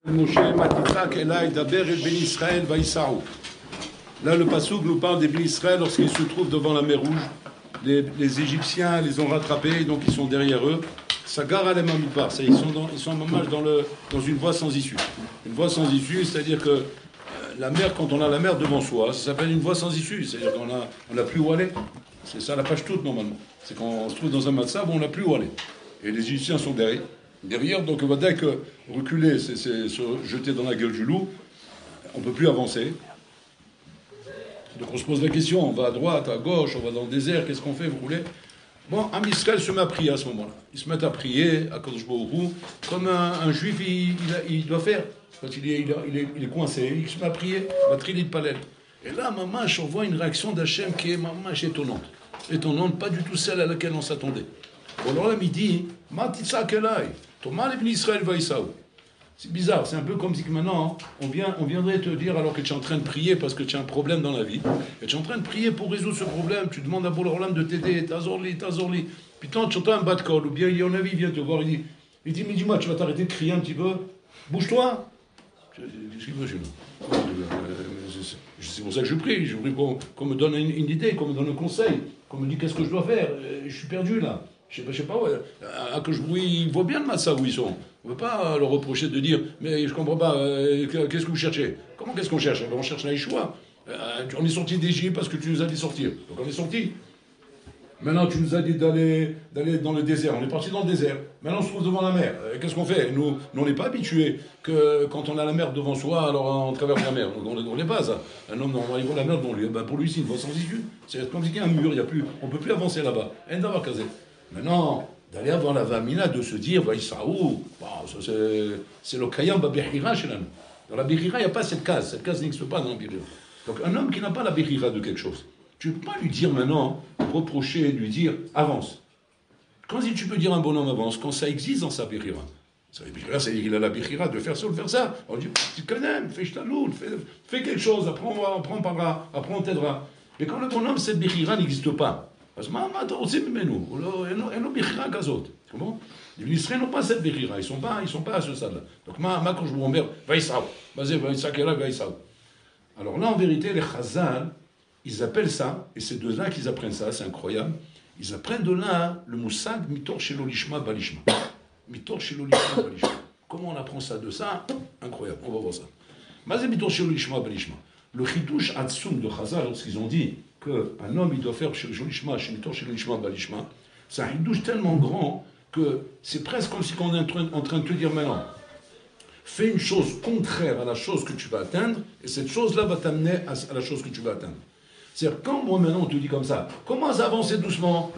Moshe Matitzak Elai Daber et Ben Israël Vaïsaou. Là, le passouk nous parle des Ben Israël lorsqu'ils se trouvent devant la mer Rouge. Les Égyptiens les ont rattrapés, donc ils sont derrière eux. Sagar Alem Amidbar, ils sont dans une voie sans issue. Une voie sans issue, c'est-à-dire que la mer, quand on a la mer devant soi, ça s'appelle une voie sans issue. C'est-à-dire qu'on n'a plus où aller. C'est ça la page toute normalement. C'est quand on se trouve dans un matzab où on n'a plus où aller. Et les Égyptiens sont derrière, donc on va dire que reculer, c'est se jeter dans la gueule du loup. On ne peut plus avancer. Donc on se pose la question, on va à droite, à gauche, on va dans le désert, qu'est-ce qu'on fait, vous roulez? Bon, un Israël se met à prier à ce moment-là. Ils se mettent à prier, à Kadosh Baruch Hu, comme un juif il doit faire. Quand il est coincé, il se met à prier, va triller de palais. Et là, mamash, on voit une réaction d'Hachem qui est mamash étonnante. Étonnante, pas du tout celle à laquelle on s'attendait. Bon, alors là, il dit, Matitsa Kelai, Thomas les Israël Vaïsaou. C'est bizarre, c'est un peu comme si maintenant, on viendrait te dire, alors que tu es en train de prier parce que tu as un problème dans la vie, et tu es en train de prier pour résoudre ce problème, tu demandes à Boularolam de t'aider, t'azorli. Puis quand tu entends un bas de col, ou bien il y a un avis, il vient te voir, il dit, mais dis-moi, tu vas t'arrêter de crier un petit peu, bouge-toi. Qu'est-ce qu'il veut chez nous? C'est pour ça que je prie qu'on me donne une idée, qu'on me donne un conseil, qu'on me dise qu'est-ce que je dois faire, je suis perdu là. Je sais pas, ouais. Il voit bien le matzah où ils sont. On ne peut pas leur reprocher de dire, mais je ne comprends pas, qu'est-ce que vous cherchez? Comment qu'est-ce qu'on cherche? On cherche la Yeshua. On est sorti d'Égypte parce que tu nous as dit sortir. Donc on est sorti. Maintenant tu nous as dit d'aller dans le désert. On est parti dans le désert. Maintenant on se trouve devant la mer. Qu'est-ce qu'on fait? Nous on n'est pas habitués que quand on a la mer devant soi, alors on traverse la mer. On n'est pas ça. Un homme, on arrive à la mer devant lui. Pour lui, c'est une voie sans issue. C'est comme s'il y a un mur, on ne peut plus avancer là-bas. Maintenant, d'aller avoir la vamina, de se dire, Vaïsaou, c'est le Kayam Babihira chez nous. Dans la Bihira, il n'y a pas cette case n'existe pas dans la Bihira. Donc un homme qui n'a pas la Bihira de quelque chose, tu ne peux pas lui dire maintenant, reprocher, lui dire, avance. Quand tu peux dire un bonhomme avance, quand ça existe dans sa Bihira. Sa Bihira, c'est-à-dire qu'il a la Bihira de faire ça ou de faire ça. On dit, tu connais, fais shtalout, fais quelque chose, apprends par là, apprends, on t'aidera. Mais quand le bonhomme, cette Bihira n'existe pas. אז מה אתה רוצה ממנו? אין לו בחירה כזאת. Les Israéliens n'ont pas cette bechira, ils sont pas à ce stade-là. Donc, quand je vous remets, Vaïsaou, Vaïsaou. Alors là, en vérité, les Chazal, ils appellent ça, et c'est de là qu'ils apprennent ça, c'est incroyable, ils apprennent de là le moussag mitor shelo lishma balishma. Mitor shelo lishma balishma. Comment on apprend ça de ça? Incroyable, on va voir ça. Mazé mitor shelo lishma balishma. Le chidouche atsum de Chazal, lorsqu'ils ont dit qu'un homme, il doit faire chez le Lishma, Balishma, c'est un chidouche tellement grand que c'est presque comme si on est en train de te dire maintenant, fais une chose contraire à la chose que tu vas atteindre, et cette chose-là va t'amener à la chose que tu vas atteindre. C'est-à-dire, quand moi maintenant on te dit comme ça, commence à avancer doucement,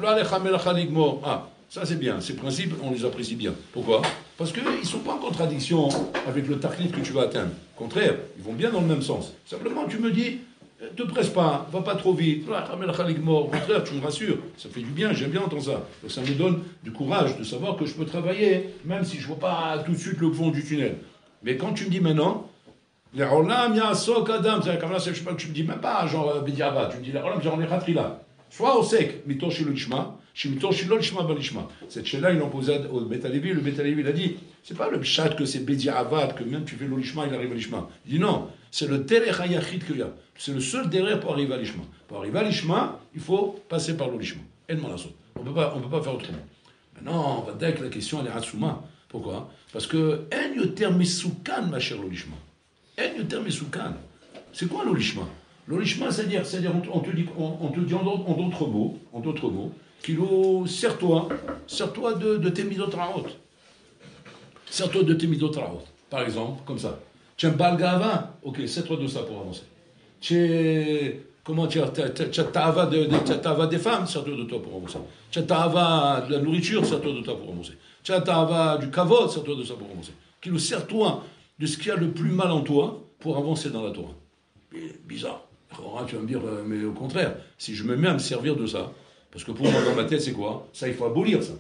ça c'est bien, ces principes, on les apprécie bien. Pourquoi? Parce qu'ils ne sont pas en contradiction avec le tarif que tu vas atteindre. Au contraire, ils vont bien dans le même sens. Simplement, tu me dis, ne te presse pas, va pas trop vite. Au contraire, tu me rassures. Ça fait du bien, j'aime bien entendre ça. Donc ça me donne du courage de savoir que je peux travailler, même si je ne vois pas tout de suite le fond du tunnel. Mais quand tu me dis maintenant, les Olam, Yasok, Adam, c'est comme là, je sais pas que tu me dis même pas, genre, Bediaba, tu me dis les Olam, genre, les Khatrila. Soit au sec, Mitor Shilo Lishma, Mitor Shilo Lishma Balishma. Cette chez-là, il en posait au Betalevi, le Betalevi, il a dit, c'est pas le Pshat que c'est Bediavad, que même tu fais l'Olishma, il arrive à l'Ishma. Il dit non, c'est le Derech Hayachid qu'il y a. C'est le seul derrière pour arriver à l'Ishma. Pour arriver à l'Ishma, il faut passer par l'Olishma. Et le Malasot. On ne peut pas faire autrement. Maintenant, on va dire que la question, elle est Hatsuma. Pourquoi? Parce que, En yoter mesoukan, ma chère l'Olishma. En yoter mesoukan. C'est quoi l'Olishma? L'Olishma, c'est-à-dire on te dit en d'autres mots, Kilo, serre-toi de tes midotraot. Serre-toi de tes midotraot. Par exemple, comme ça. Tu as un balgava, ok, serre-toi de ça pour avancer. Tu as ta'ava des femmes, serre-toi de toi pour avancer. Tu as ta'ava de la nourriture, serre-toi de toi pour avancer. Tu as ta'ava du kavod, serre-toi de ça pour avancer. Kilo, serre-toi de ce qu'il y a le plus mal en toi pour avancer dans la Torah. Bizarre. Alors, tu vas me dire, mais au contraire, si je me mets à me servir de ça, parce que pour moi, dans ma tête, c'est quoi? Ça, il faut abolir ça.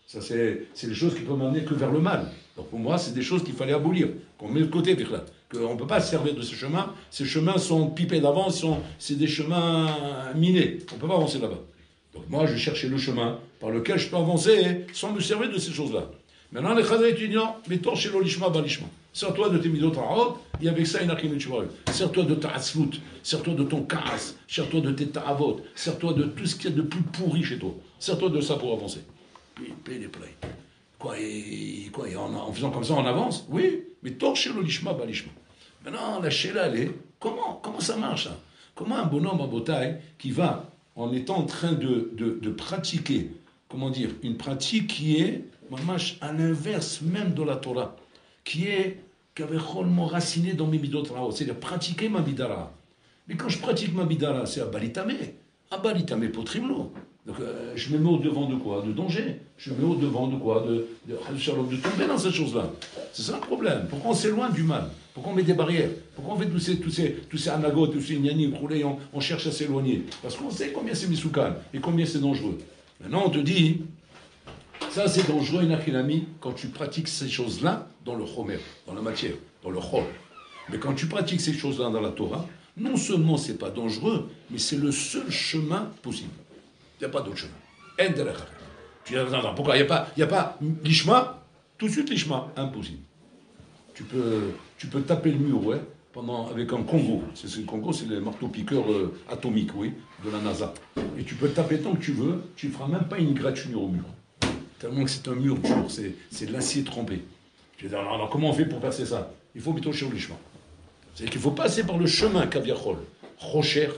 Ça, c'est des choses qui peuvent m'amener que vers le mal. Donc pour moi, c'est des choses qu'il fallait abolir, qu'on met de côté, qu'on ne peut pas se servir de ces chemins. Ces chemins sont pipés d'avance, c'est des chemins minés. On ne peut pas avancer là-bas. Donc moi, je cherchais le chemin par lequel je peux avancer sans me servir de ces choses-là. Maintenant, les chazal étudiants, mettons chez l'olishma balishma. Sers-toi de tes midot ra'ot, et avec ça, il n'a rien de cheval. Sers-toi de ta aslout, sers-toi de ton kaas, sers-toi de tes ta'avot, sers-toi de tout ce qu'il y a de plus pourri chez toi. Sers-toi de ça pour avancer. Puis, paye les plays. En faisant comme ça, on avance? Oui, mais torchez le lishma, balishma. Maintenant, la shéla, elle est, comment ça marche, ça? Comment un bonhomme en botaille qui va, en étant en train de pratiquer, comment dire, une pratique qui est, mamash, à l'inverse même de la Torah, qui est kavechol raciné dans mes midot ra'ot, c'est-à-dire pratiquer ma bidara. Mais quand je pratique ma bidara, c'est à balitame potrimlo. Donc je me mets au-devant de quoi? De danger. Je me mets au-devant de quoi? De tomber dans cette chose-là. C'est ça le problème. Pourquoi on s'éloigne du mal? Pourquoi on met des barrières? Pourquoi on fait tous ces anagots, tous ces gnanis roulés, on cherche à s'éloigner? Parce qu'on sait combien c'est misoukan et combien c'est dangereux. Maintenant on te dit, ça c'est dangereux, Inachilami, quand tu pratiques ces choses-là dans le chomer, dans la matière, dans le chol. Mais quand tu pratiques ces choses-là dans la Torah, non seulement c'est pas dangereux, mais c'est le seul chemin possible. Il n'y a pas d'autre chemin. Tu dis, attends, pourquoi il n'y a pas l'ishma? Tout de suite l'ishma, impossible. Tu peux taper le mur, ouais, avec un Congo. Le Congo, c'est les marteaux-piqueurs atomiques, oui, de la NASA. Et tu peux taper tant que tu veux, tu ne feras même pas une égratignure au mur. Tellement que c'est un mur dur, c'est de l'acier trempé. Je dis, alors comment on fait pour passer ça? Il faut plutôt chez l'ishma. C'est-à-dire qu'il faut passer par le chemin kaviachol, rocher,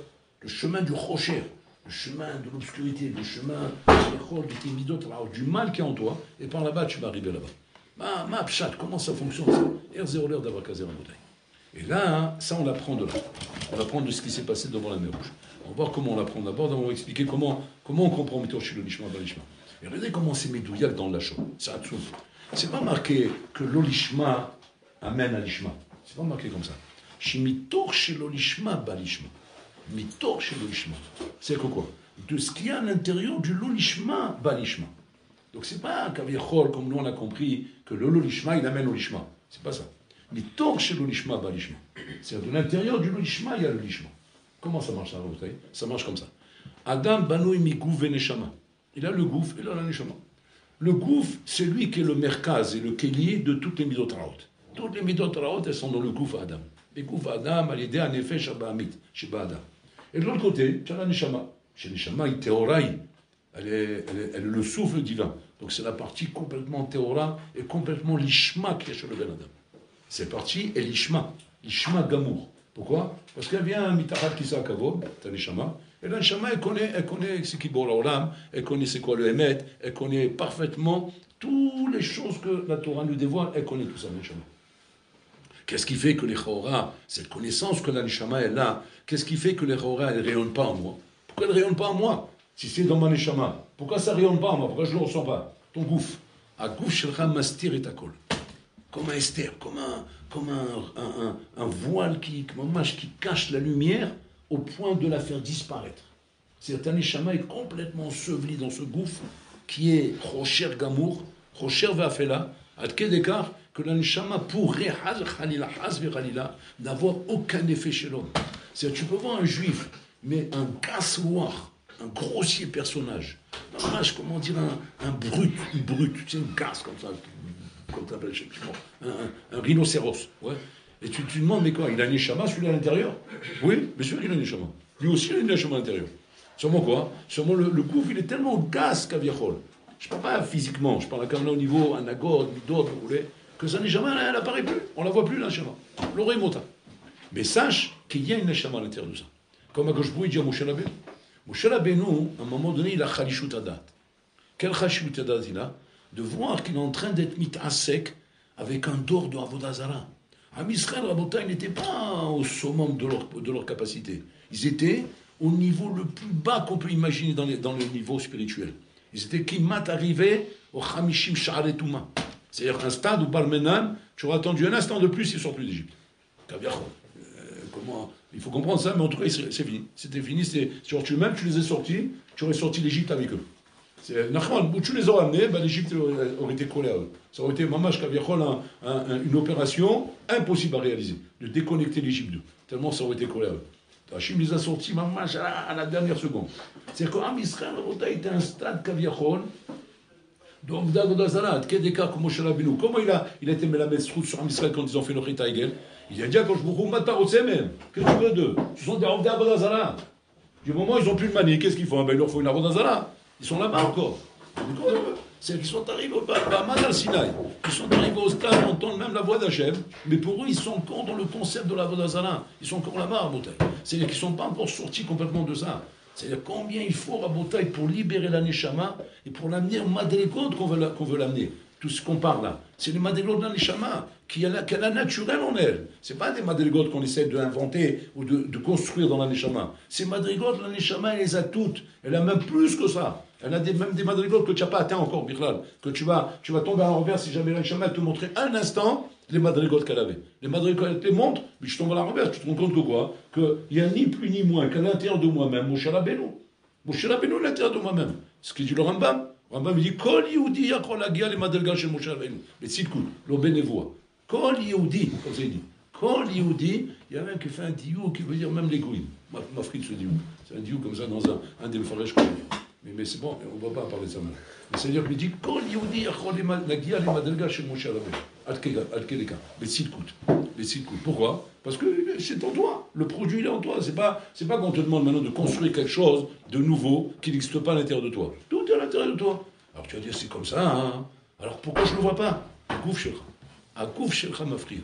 le chemin du rocher. Le chemin de l'obscurité, le chemin de tes midot, du mal qui est en toi, et par là-bas, tu vas arriver là-bas. Ma pshat, comment ça fonctionne ça? R0 d'avoir casé la bouteille. Et là, ça, on l'apprend de là. On l'apprend de ce qui s'est passé devant la mer Rouge. On va voir comment on l'apprend d'abord, on va expliquer comment on comprend Mitoch chez le Lishma, Balishma. Et regardez comment c'est médouillac dans le Lachon. C'est Hatsouf. C'est pas marqué que l'Olishma amène à l'Ishma. C'est pas marqué comme ça. Shimitoch chez l'Olishma, Balishma. Mitor chez l'olishma. C'est que quoi? De ce qu'il y a à l'intérieur du lolishma, balishma. Donc c'est pas un kaviachol, comme nous on a compris, que le lolishma il amène l'olishma. C'est pas ça. Mitor chez l'olishma, balishma. C'est-à-dire de l'intérieur du lolishma, il y a le lolishma. Comment ça marche ça? Ça marche comme ça. Adam banoui mi gouf veneshama. Il a le gouf et il a la neshama. Le gouf, c'est lui qui est le merkaz et le kélier de toutes les midot raot. Toutes les midot raot, elles sont dans le gouf Adam. Les gouf Adam, à l'idée en effet, Shabbat Adam. Et de l'autre côté, tu as la Neshama. Chez Neshama, il théoraï. Elle est le souffle divin. Donc c'est la partie complètement théora et complètement l'ishma qui est sur le Ben Adam. C'est parti et l'ishma. L'ishma gamour. Pourquoi? Parce qu'elle vient un mitachat qui s'accavot, ta Neshama. Et la Neshama, elle connaît ce qui boit l'olam, elle connaît c'est quoi le Emet, elle connaît parfaitement toutes les choses que la Torah nous dévoile, elle connaît tout ça, Neshama. Qu'est-ce qui fait que les Chora, cette connaissance que la Neshama est là, qu'est-ce qui fait que les Chora, elles ne rayonnent pas en moi? Pourquoi elles ne rayonnent pas en moi? Si c'est dans ma Neshama, pourquoi ça ne rayonne pas en moi? Pourquoi je ne le ressens pas? Ton gouffre. A gouffre shelcha mastir et takol. Comme un Esther, comme un voile qui cache la lumière au point de la faire disparaître. C'est ta Neshama est complètement ensevelie dans ce gouffre qui est Rocher Gamour, Rocher Vafela, à quel écart que la Neshama pourrait n'avoir aucun effet chez l'homme. C'est-à-dire, tu peux voir un juif, mais un gassoir, un grossier personnage, comment dire, un brut, tu sais, une gasse comme ça, comme tu appelles, un rhinocéros, ouais. Et tu demandes, mais quoi, il a une Neshama, celui-là à l'intérieur? Oui, bien sûr qu'il a une Neshama. Lui aussi, il a une Neshama à l'intérieur. Sûrement quoi? Sûrement le gouffre, il est tellement gasse qu'aviachol. Je ne parle pas physiquement, je parle quand même au niveau anagod, midot, vous voulez, que ça n'est jamais, elle n'apparaît plus. On ne la voit plus, la Neshama. L'oreille mota. Mais sache qu'il y a une Neshama à l'intérieur de ça. Comme Agoshbou, il dit à Moshe Rabbeinu. Moshe Rabbeinu, à un moment donné, il a Khalishut Adat. Quel Khalishut Adat il a? De voir qu'il est en train d'être mis à sec avec un dor de Avodah Zarah. Am Israël, Rabotai, n'étaient pas au summum de leur capacité. Ils étaient au niveau le plus bas qu'on peut imaginer dans le niveau spirituel. Ils étaient kimat arrivés au Hamishim Sha'aretuma. C'est-à-dire un stade où Balmenan, tu aurais attendu un instant de plus, ils ne sortent plus d'Égypte. Comment? Il faut comprendre ça, mais en tout cas, c'est fini. C'était fini. Genre, tu les as sortis, tu aurais sorti l'Égypte avec eux. Où tu les aurais amenés, l'Égypte aurait été collée à eux. Ça aurait été mamash kaviachol une opération impossible à réaliser, de déconnecter l'Égypte d'eux. Tellement ça aurait été collé à eux. Hachim les a sortis mamash à la dernière seconde. C'est-à-dire qu'Am Israël était un stade kaviachol Donc, d'Avodazara, Kedeka, comme Moshe Rabbeinu, comment il a été Melamed Srout sur Israël quand ils ont fait le Chita Egel? Il a dit à Kosh Bouchou, Matarotse même. Qu'est-ce que tu veux d'eux? Ils sont des Avodazara. Du moment où ils n'ont plus de manie, qu'est-ce qu'ils font? Ben, il leur faut une Avodazara. Ils sont là-bas encore. C'est qu'ils sont arrivés au Bahamad al-Sinaï. Ils sont arrivés au stade, on entend même la voix d'Hachem, mais pour eux, ils sont encore dans le concept de la Vodazara. Ils sont encore là-bas à Botaï. C'est-à-dire qu'ils ne sont pas encore sortis complètement de ça. C'est-à-dire combien il faut à Botaï pour libérer la Neshama et pour l'amener au Madrigot qu'on veut l'amener. Tout ce qu'on parle là, c'est le Madrigot de la Neshama qui a la naturelle en elle. Ce n'est pas des Madrigot qu'on essaie d'inventer ou de construire dans la Neshama. Ces Madrigot, la Neshama, elle les a toutes. Elle a même plus que ça. Elle a même des madrigotes que tu n'as pas atteint encore, Birlal, que tu vas tomber à l'envers si jamais la Neshama te montrer un instant les madrigotes qu'elle avait. Les madrigotes, elle te les montre, mais je tombe à l'envers, tu te rends compte que quoi? Qu'il n'y a ni plus ni moins qu'à l'intérieur de moi-même, Moshe Rabbeinu. Moshe Rabbeinu à l'intérieur de moi-même. Ce qu'il dit le Rambam. Le Rambam il dit Kol Yehudi yakol hagia les madrigotes chez Moshe Rabbeinu. Les tzidkut, le bénévoie. Kol Yehudi, comme ça il dit. Kol Yehudi, il y a même qui fait un diou qui veut dire même les goïms. Ma frite ce diou. C'est un diou comme ça dans un des forêts. Mais c'est bon, on ne va pas parler de ça maintenant. C'est-à-dire qu'il dit Kol Yehudi yakol hagia les madrigotes chez Moshe Rabbeinu. Al-Keleka. Les tzidkut. Pourquoi? Parce que c'est en toi. Le produit, il est en toi. C'est pas qu'on te demande maintenant de construire quelque chose de nouveau qui n'existe pas à l'intérieur de toi. Tout est à l'intérieur de toi. Alors tu vas dire, c'est comme ça, hein? Alors pourquoi je ne le vois pas? Akouf Shelcha Mafriya.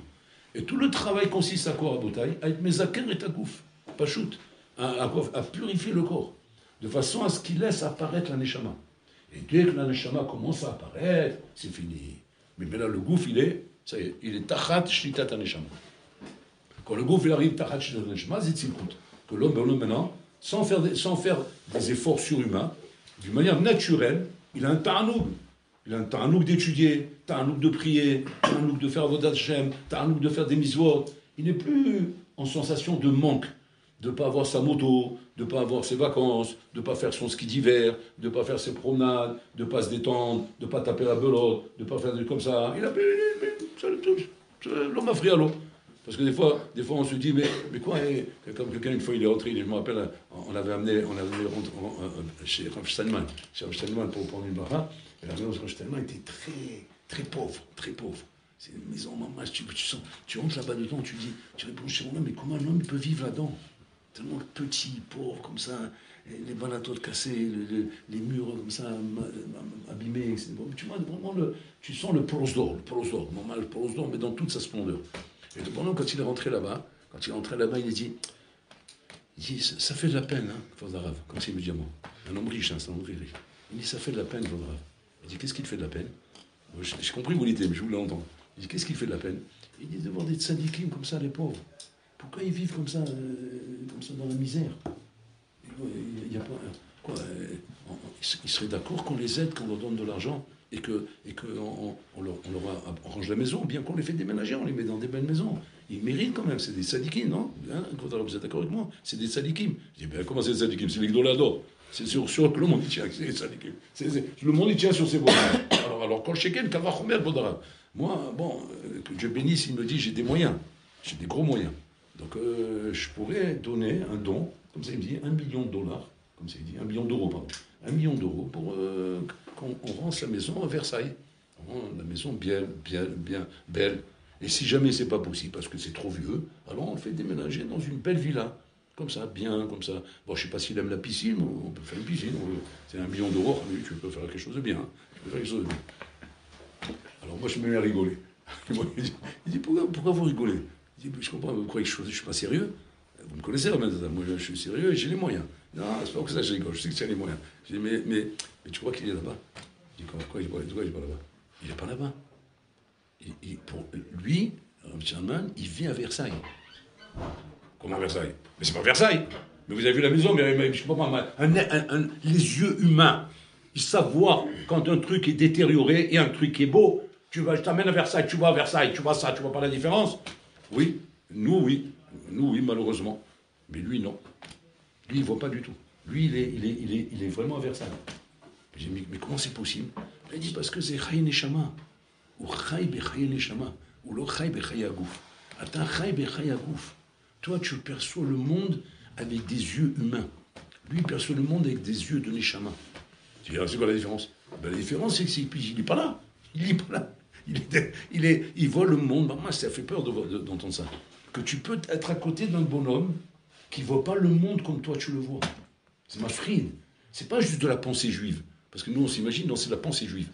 Et tout le travail consiste à quoi, à Botaï? À être mezaker et takouf. Pas shoot. À purifier le corps. De façon à ce qu'il laisse apparaître la Neshama. Et dès que la Neshama commence à apparaître, c'est fini. Mais là, le gouffre, il est tachat shlitat Neshama. Quand le gouffre, il arrive tachat shlitat Neshama, c'est tzilkut. Que l'homme, maintenant, sans faire des efforts surhumains, d'une manière naturelle, il a un ta'anoug. Il a un ta'anoug d'étudier, ta'anoug de prier, ta'anoug de faire avodat Hashem, ta'anoug de faire des misvot. Il n'est plus en sensation de manque, de ne pas avoir sa moto, de ne pas avoir ses vacances, de ne pas faire son ski d'hiver, de ne pas faire ses promenades, de ne pas se détendre, de ne pas taper la belote, de ne pas faire des trucs comme ça. Il a l'homme a fri à l'eau. Parce que des fois, on se dit, mais quoi, comme quelqu'un, une fois, il est rentré, je me rappelle, on l'avait amené chez Rav Steinman pour prendre une bara, et la maison de Rav Steinman était très, très pauvre, très pauvre. C'est une maison, maman, tu rentres là-bas dedans, tu réponds chez moi, mais comment un homme peut vivre là-dedans? Tellement petit, pauvre, comme ça, les balatotes cassées, les murs comme ça, abîmés, etc. Tu vois, vraiment, tu sens le polos d'or, normal, le polos d'or, mais dans toute sa splendeur. Et cependant, quand il est rentré là-bas, il dit, ça fait de la peine, hein, Fodarav, comme c'est le diamant. Un homme riche, c'est un homme riche. Il dit, ça fait de la peine, Fodarav. Il dit, qu'est-ce qu'il fait de la peine? J'ai compris où il était, mais je voulais l'entendre. Il dit, qu'est-ce qu'il fait de la peine? Il dit, de voir des tzadikim comme ça, les pauvres. Pourquoi ils vivent comme ça dans la misère? Il y a pas, quoi, ils seraient d'accord qu'on les aide, qu'on leur donne de l'argent et qu'on leur arrange la maison, bien qu'on les fait déménager, on les met dans des belles maisons. Ils méritent quand même, c'est des sadikim, non? Hein, vous êtes d'accord avec moi? C'est des sadikim. Je dis, ben comment c'est des sadikim? C'est les Gdolador. C'est sur que le monde y tient, c'est des sadikim. Le monde y tient sur ses moyens. Alors quand je sais qu'elle, Kavachomer, Bodara. Moi, bon, que Dieu bénisse, il me dit, j'ai des moyens. J'ai des gros moyens. Donc je pourrais donner un don, comme ça il me dit, $1 million, comme ça il dit, $1 million, pardon. $1 million pour qu'on rende la maison à Versailles. On rend la maison bien belle. Et si jamais c'est pas possible, parce que c'est trop vieux, alors on le fait déménager dans une belle villa. Comme ça, bien, comme ça. Bon, je sais pas s'il aime la piscine, on peut faire une piscine. C'est $1 million, lui, tu peux faire quelque chose de bien. Tu peux faire quelque chose de bien. Alors moi je me mets à rigoler. Il dit pourquoi vous rigolez? Il dit, je comprends, vous croyez que je ne suis pas sérieux? Vous me connaissez, moi je suis sérieux et j'ai les moyens. Non, c'est pas que ça je rigole, je sais que tu as les moyens. Je dis, mais tu crois qu'il est là-bas? Je dis, pourquoi il n'est pas là-bas? Il n'est pas là-bas. Pour lui, Sherman, il vit à Versailles. Comment Versailles? Mais c'est pas Versailles. Mais vous avez vu la maison, mais je ne sais pas, les yeux humains, ils savent voir quand un truc est détérioré et un truc qui est beau. Je t'amène à Versailles, tu vois Versailles, tu vois ça, tu vois pas la différence? Oui, nous oui, malheureusement. Mais lui, non. Lui, il ne voit pas du tout. Lui, il est vraiment à Versailles. J'ai dit, mais comment c'est possible? Il a dit, parce que c'est Chaye Neshama. Ou Chaye Bechaye Neshama. Ou lo Chaye Bechaye Agouf. Ata Chaye Bechaye Agouf. Toi, tu perçois le monde avec des yeux humains. Lui, il perçoit le monde avec des yeux de Neshama. Tu dis, c'est quoi la différence? Ben, la différence, c'est qu'il n'est pas là. Il n'est pas là. Il voit le monde. Moi, ça fait peur d'entendre ça. Que tu peux être à côté d'un bonhomme qui ne voit pas le monde comme toi tu le vois. C'est ma frine. C'est pas juste de la pensée juive. Parce que nous, on s'imagine, non, c'est de la pensée juive.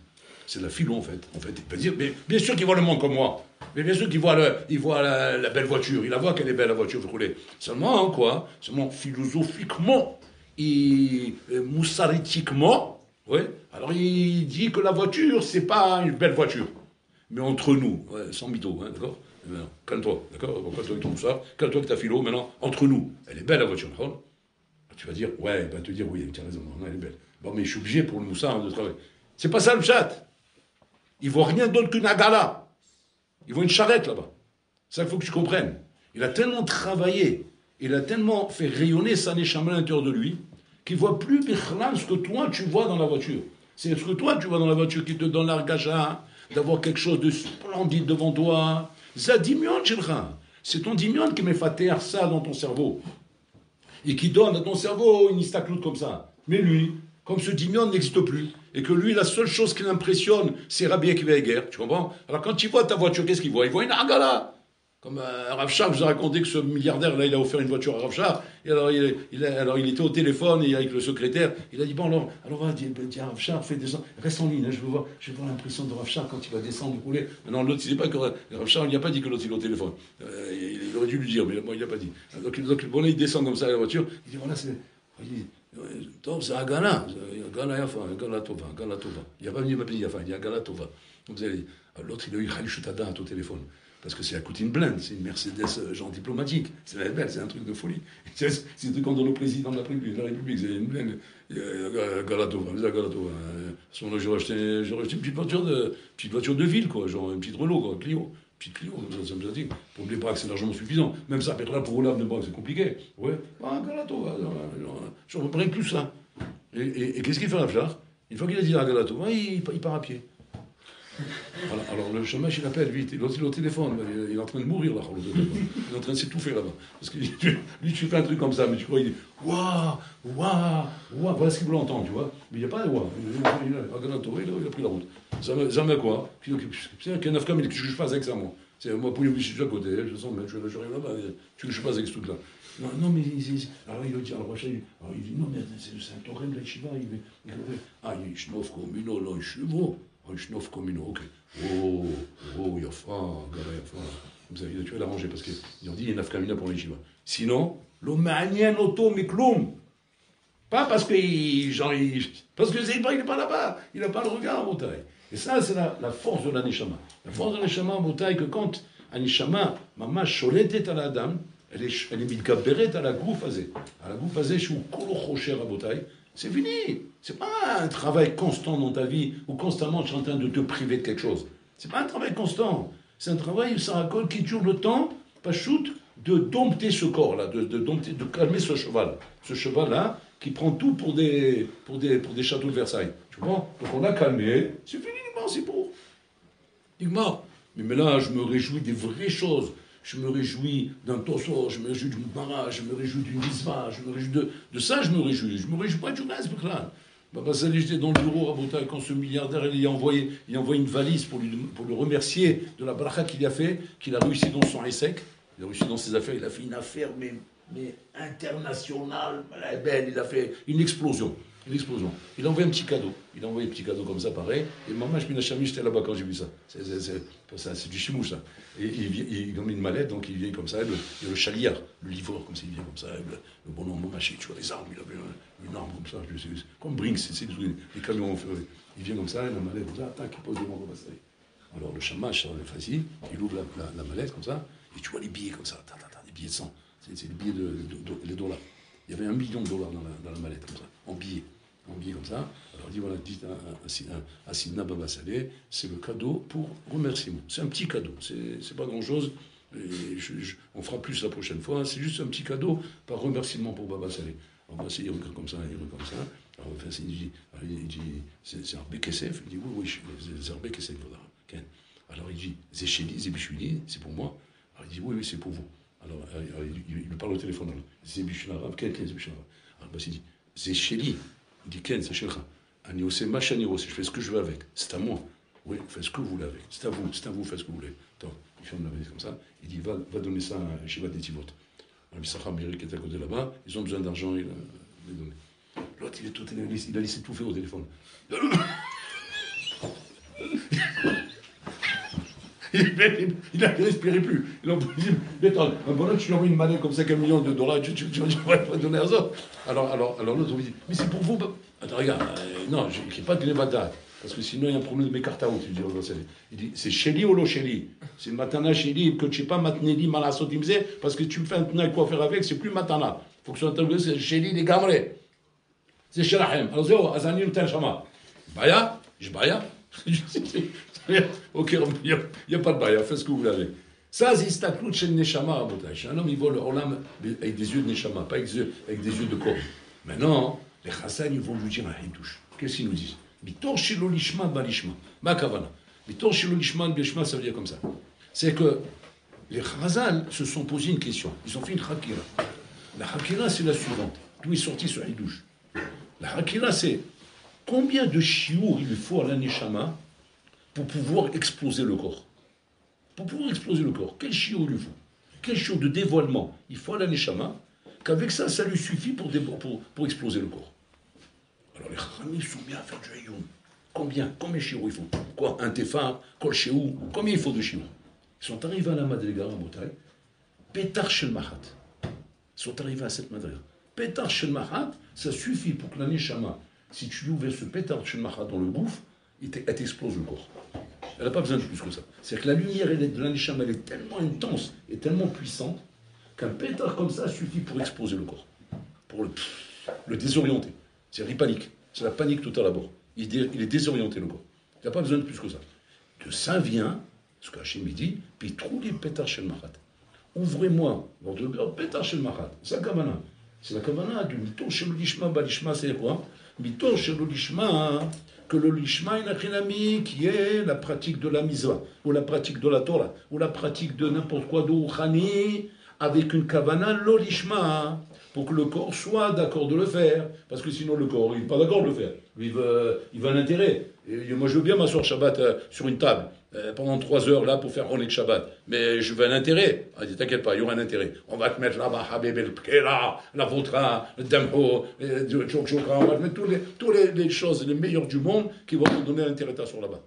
C'est de la philo, en fait. Il peut dire, mais bien sûr qu'il voit le monde comme moi. Mais bien sûr qu'il voit, la belle voiture. Il la voit qu'elle est belle, la voiture roulée. Seulement, quoi? Seulement, philosophiquement et moussaritiquement, ouais. Alors, il dit que la voiture, c'est pas une belle voiture. Mais entre nous, ouais, sans mytho, hein, d'accord? Calme-toi, d'accord? Calme-toi avec ton moussard, calme-toi avec ta philo, maintenant, entre nous. Elle est belle, la voiture, d'accord? Tu vas dire, ouais, il va te dire, oui, tu as raison, non, elle est belle. Bon, mais je suis obligé pour le moussard de travailler. C'est pas ça le chat. Il voit rien d'autre qu'une agala. Il voit une charrette là-bas. C'est ça qu'il faut que tu comprennes. Il a tellement travaillé, il a tellement fait rayonner sa neshama à l'intérieur de lui, qu'il voit plus ce que toi tu vois dans la voiture. C'est ce que toi tu vois dans la voiture qui te donne l'argaja, d'avoir quelque chose de splendide devant toi. Zadimion, c'est ton dimion qui met fater ça dans ton cerveau. Et qui donne à ton cerveau une istacloute comme ça. Mais lui, comme ce dimion n'existe plus, et que lui, la seule chose qui l'impressionne, c'est Rabbi Akiva Eger, tu comprends? Alors quand il voit ta voiture, qu'est-ce qu'il voit? Il voit une argala. Comme Rav Shach, je vous ai raconté que ce milliardaire, là, il a offert une voiture à Rav Shach, et alors il était au téléphone, et avec le secrétaire, il a dit, bon, alors va, dis à Rav Shach, fais descendre, reste en ligne, hein, je veux voir l'impression de Rav Shach quand il va descendre, rouler. Maintenant, l'autre, il ne sait pas que Rav Shach, il n'a pas dit que l'autre, il est au téléphone. Il aurait dû lui dire, mais moi, il n'a pas dit. Donc bon, là, il descend comme ça à la voiture, il dit, voilà, c'est... c'est un gala, yafa, un gala tova, un gala tova. Il n'y a pas venu papier yafa, il y a un gala tova. Donc vous allez, l'autre il a eu Khalchutada au téléphone, parce que c'est à coûter une blinde, c'est une Mercedes genre diplomatique, c'est la belle, c'est un truc de folie. C'est un truc quand on est le président de la République, c'est une blinde, gala tova, c'est un gala tova. À ce moment-là, j'aurais acheté une petite voiture de ville, quoi, genre une petite Renault, quoi, Clio. Petite Clio, ça me dit. Pour les braques, c'est largement suffisant. Même ça, peut-être là, pour rouler de braques, c'est compliqué. Ouais. Ah, Galato, je ne reprends plus ça. Et qu'est-ce qu'il fait, Rafchar? Une fois qu'il a dit à Galato, il part à pied. Voilà. Alors le chômage, il appelle vite, il est au téléphone, il est en train de mourir là, il est en train de s'étouffer là-bas. Parce que lui, tu fais un truc comme ça, mais tu crois, il dit waouh, waouh, waouh, voilà ce qu'il voulait entendre, tu vois. Mais il n'y a pas de waouh, il a pris la route. Ça me quoi? C'est qu'un neuf comme il que je fasse avec ça, moi. Moi, pour lui, je suis à côté, je sens, mais je arrive là-bas, tu veux que je fasse avec ce truc-là. Non, mais alors il dit, alors il dit, non, mais c'est un torrent de la Shiva, il shnof comme une non, chevaux. Shnof comme une, ok. Yafa, gara yafa. Comme ça, tu vas l'arranger, parce qu'ils ont dit, il y a une afkamina pour les Shiva. Sinon, lo ma'anien auto mikloum. Pas parce que parce que il n'est pas là-bas, il n'a pas le regard à Motaï. Et ça, c'est la force de la Neshama. La force de la Neshama à Motaï, que quand la Neshama, maman, choletet à la dame, elle est mitgaberet à la goufazé. À la goufazé, je suis kolo chocher à Motaï. C'est fini. C'est pas un travail constant dans ta vie où constamment tu es en train de te priver de quelque chose. C'est pas un travail constant. C'est un travail, ça raconte qui dure le temps, pas shoot, de dompter ce corps-là, de calmer ce cheval. Ce cheval-là, qui prend tout pour des châteaux de Versailles. Tu vois? Donc on a calmé, c'est fini, c'est pour. Mais là, je me réjouis des vraies choses. Je me réjouis d'un tosso, je me réjouis d'une bara, je me réjouis d'une isma, je me réjouis de ça, je me réjouis. Je me réjouis pas du reste, là. J'étais dans le bureau à Botaï quand ce milliardaire il a envoyé une valise pour le remercier de la bracha qu'il a fait, qu'il a réussi dans son ESSEC. Il a réussi dans ses affaires, il a fait une affaire, mais internationale, belle, il a fait une explosion. Il a envoyé un petit cadeau. Il a envoyé un petit cadeau comme ça, pareil. Et maman, j'étais là-bas quand j'ai vu ça. C'est du chimouche, ça. Et il a mis une mallette, donc il vient comme ça. Le chaliard, le livreur, comme ça, il vient comme ça. Le bonhomme, maché, tu vois, les armes. Il avait une arme comme ça. Comme Brinks, c'est les camions. Il vient comme ça, la mallette, comme ça, tac, il pose devant le bassin. Alors le chamash, c'est facile. Il ouvre la mallette comme ça. Et tu vois les billets comme ça. Les billets de 100. C'est les billets les dollars. Il y avait $1 million dans la mallette, comme ça, en billets comme ça. Alors il dit, voilà, dites à Sidna Baba Saleh, c'est le cadeau pour remerciement. C'est un petit cadeau, c'est pas grand-chose. On fera plus la prochaine fois, c'est juste un petit cadeau par remerciement pour Baba Saleh. Alors il regarde comme ça, Alors, enfin, il dit, c'est un Bekesef. Il dit, oui, c'est un Bekesef. Alors il dit, Zécheli, Zébichuli, c'est pour moi. Alors il dit, oui, c'est pour vous. Alors, il lui parle au téléphone. Zébichul Arabe, quel est Zébichul Arabe? Alors, il dit, c'est Chéli. Il dit, Ken, c'est Chelcha. Aniosé, Machanirosé, je fais ce que je veux avec. C'est à moi. Oui, faites ce que vous voulez avec. C'est à vous, faites ce que vous voulez. Attends, il ferme la valise comme ça. Il dit, va donner ça à Shiva Detivot. Rabbi Meiri qui est à côté là-bas, ils ont besoin d'argent, il les donne. L'autre, il a laissé tout faire au téléphone. Il a respiré plus. Il a dit, mais attends, bon, tu lui envoies une manette comme ça, $1 million, tu vas pas donner à ça. Alors l'autre, il dit, mais c'est pour vous. Attends, regarde, non, je n'écris pas de Nevada, parce que sinon il y a un problème de mes cartes out. Il dit, c'est Shelly ou lo Shelly? C'est Matana Shelly, que tu sais pas Matneli Malasotimze, parce que tu me fais un tenant quoi faire avec, c'est plus Matana. Il faut que ce soit c'est Shelly les Gamré. C'est Shelahem. Alors c'est Azani Nten Shama. Baya, je Baya. Ok, il n'y a pas de Baya, faites ce que vous voulez. Ça, c'est Istaklout chez le Neshama. Un homme, il voit le Olam avec des yeux de Neshama, pas avec des yeux de corps. Maintenant, les Chassan, ils vont lui dire un Hidouche. Qu'est-ce qu'ils nous disent? Bitor shelo lishma balishma. Ma kavana. Bitor shelo lishma balishma, ça veut dire comme ça. C'est que les Chazal se sont posé une question. Ils ont fait une Hakira. La Hakira, c'est la suivante. D'où est sorti ce Hidouche? La Hakira, c'est combien de chiour il faut à la Neshama pour pouvoir exploser le corps? Pour pouvoir exploser le corps, quel chiour il lui faut? Quel chiour de dévoilement il faut à la Neshama qu'avec ça, ça lui suffit pour exploser le corps? Alors les Khamim sont bien à faire du hayoum. Combien chiour il faut? Quoi? Un tefar, kol sheou? Combien il faut de chiour? Ils sont arrivés à la madriga à Motaï, Pétar shel Mahat. Ils sont arrivés à cette madriga. Pétar shel Mahat, ça suffit pour que la Neshama, si tu lui ouvres ce Pétar shel Mahat dans le gouffre, elle t'explose le corps. Elle n'a pas besoin de plus que ça. C'est que la lumière de la Neshama, elle est tellement intense et tellement puissante qu'un pétard comme ça suffit pour exploser le corps, pour le désorienter. C'est-à-dire, il panique. C'est la panique totale à bord. Il est désorienté, le corps. Il n'a pas besoin de plus que ça. De ça vient, ce qu'Hachem dit, puis trouve les pétards chez le Mahat. Ouvrez-moi votre pétard chez le Mahat. C'est la kavana. C'est la kavana du mito chez le lishma, balishma, c'est quoi? Mito chez le lishma, que le lishma inachinami, qui est la pratique de la mitzvah, ou la pratique de la Torah, ou la pratique de n'importe quoi de Rouhani, avec une kavana lo lishma, pour que le corps soit d'accord de le faire, parce que sinon le corps, il n'est pas d'accord de le faire. Lui, il veut un intérêt. Et moi, je veux bien m'asseoir Shabbat sur une table, pendant 3 heures, là, pour faire Ronek Shabbat. Mais je veux un intérêt. Il dit, t'inquiète pas, il y aura un intérêt. On va te mettre là-bas, Habib el-Pkela, la Votra, le Damho, le Chokchokra, on va te mettre toutes les choses, les meilleures du monde, qui vont te donner un intérêt t'asseoir là-bas.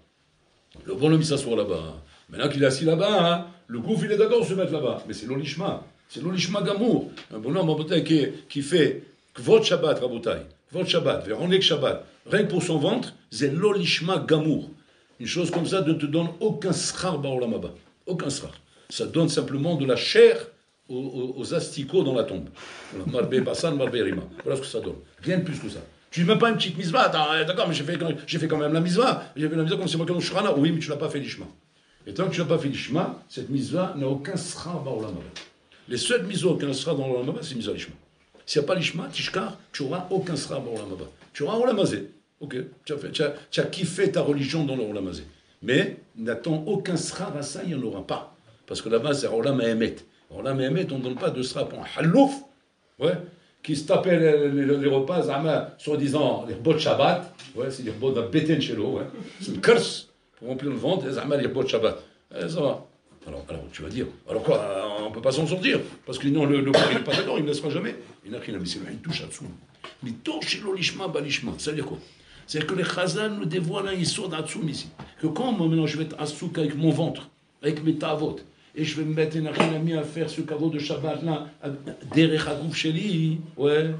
Le bonhomme, il s'assoit là-bas. Maintenant qu'il est assis là-bas, le gouffre, il est d'accord de se mettre là-bas. Mais c'est l'olishma. C'est l'olishma gamour. Un bonhomme, qui fait Kvot Shabbat, Rabotai, Kvot Shabbat, Véronek Shabbat, rien que pour son ventre, c'est l'olishma gamour. Une chose comme ça ne te donne aucun schar ba'olamaba. Aucun schar. Ça donne simplement de la chair aux asticots dans la tombe. Marbe Bassan, Marbe Rima. Voilà ce que ça donne. Rien de plus que ça. Tu ne mets pas une petite mitzvah, d'accord, mais j'ai fait quand même la mitzvah. J'ai fait la mitzvah comme c'est moi qui l'ai shrana. Oui, mais tu n'as pas fait l'ishma. Et tant que tu n'as pas fait l'ishma, cette mitzvah n'a aucun schar ba'olamaba. Les seules mitzvahs qui sera dans l'olamaba, c'est mitzvah l'ishma. S'il n'y a pas l'ishma, tishkar, tu n'auras aucun schar ba'olamaba. Tu auras olamazé. Ok, tu as kiffé ta religion dans l'olamazé. Mais n'attends aucun schar à ça, il n'y en aura pas. Parce que là-bas, c'est olam emet. Olam emet, on ne donne pas de schar pour un halouf, ouais, qui se tapait les repas, soi-disant, les repas de Shabbat, ouais, c'est les repas de Beten Shelo, ouais. C'est une curse pour remplir le ventre, les repas de Shabbat. Ça va. Alors, tu vas dire, alors quoi, on ne peut pas s'en sortir, parce que non, le corps, il n'est pas d'accord, il ne laissera jamais. Il n'a rien à c'est une touche à dessous. Mais torchilo lishma balishma, ça veut dire quoi? C'est-à-dire que les chazal nous dévoilent un histoire d'Atsoum ici. Que quand moi, maintenant, je vais être assouk avec mon ventre, avec mes tavot, et je vais me mettre un ami à faire ce caveau de Shabbat là, derech hagouf sheli, ouais,